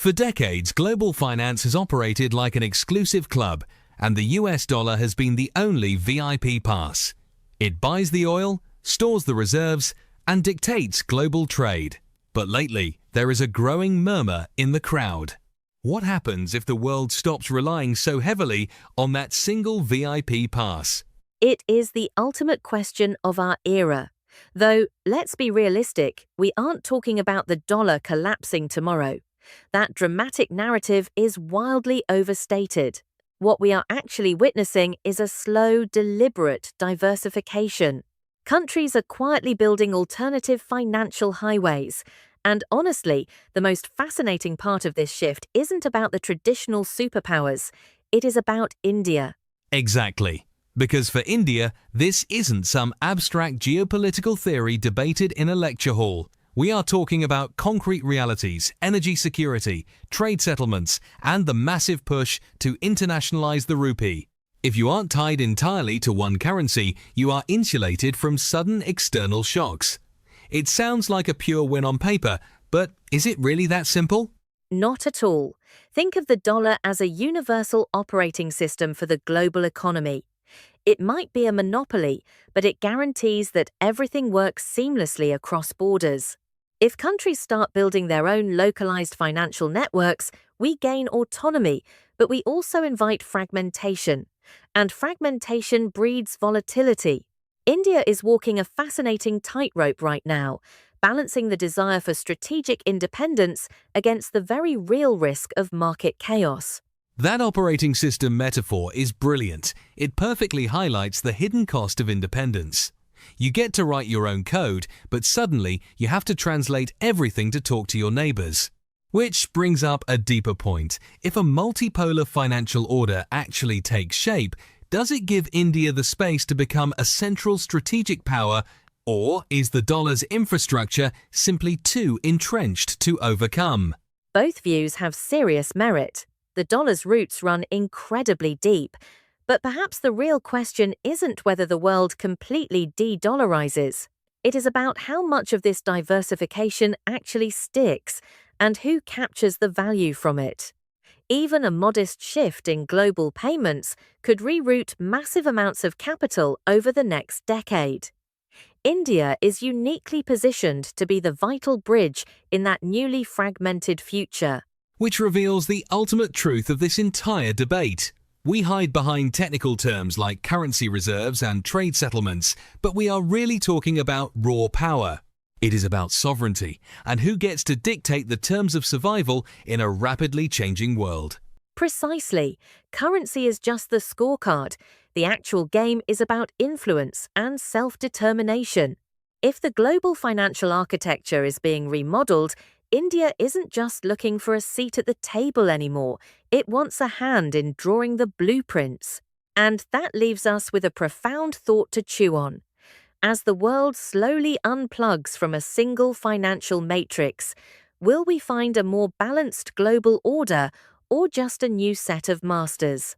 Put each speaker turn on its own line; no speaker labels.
For decades, global finance has operated like an exclusive club, and the US dollar has been the only VIP pass. It buys the oil, stores the reserves, and dictates global trade. But lately, there is a growing murmur in the crowd. What happens if the world stops relying so heavily on that single VIP pass?
It is the ultimate question of our era. Though, let's be realistic, we aren't talking about the dollar collapsing tomorrow. That dramatic narrative is wildly overstated. What we are actually witnessing is a slow, deliberate diversification. Countries are quietly building alternative financial highways. And honestly, the most fascinating part of this shift isn't about the traditional superpowers. It is about India.
Exactly. Because for India, this isn't some abstract geopolitical theory debated in a lecture hall. We are talking about concrete realities, energy security, trade settlements, and the massive push to internationalize the rupee. If you aren't tied entirely to one currency, you are insulated from sudden external shocks. It sounds like a pure win on paper, but is it really that simple?
Not at all. Think of the dollar as a universal operating system for the global economy. It might be a monopoly, but it guarantees that everything works seamlessly across borders. If countries start building their own localized financial networks, we gain autonomy, but we also invite fragmentation. And fragmentation breeds volatility. India is walking a fascinating tightrope right now, balancing the desire for strategic independence against the very real risk of market chaos.
That operating system metaphor is brilliant. It perfectly highlights the hidden cost of independence. You get to write your own code, but suddenly you have to translate everything to talk to your neighbors. Which brings up a deeper point. If a multipolar financial order actually takes shape, does it give India the space to become a central strategic power, or is the dollar's infrastructure simply too entrenched to overcome?
Both views have serious merit. The dollar's roots run incredibly deep. But perhaps the real question isn't whether the world completely de-dollarizes. It is about how much of this diversification actually sticks and who captures the value from it. Even a modest shift in global payments could reroute massive amounts of capital over the next decade. India is uniquely positioned to be the vital bridge in that newly fragmented future.
Which reveals the ultimate truth of this entire debate. We hide behind technical terms like currency reserves and trade settlements, but we are really talking about raw power. It is about sovereignty and who gets to dictate the terms of survival in a rapidly changing world.
Precisely. Currency is just the scorecard. The actual game is about influence and self-determination. If the global financial architecture is being remodeled, India isn't just looking for a seat at the table anymore. It wants a hand in drawing the blueprints. And that leaves us with a profound thought to chew on. As the world slowly unplugs from a single financial matrix, will we find a more balanced global order or just a new set of masters?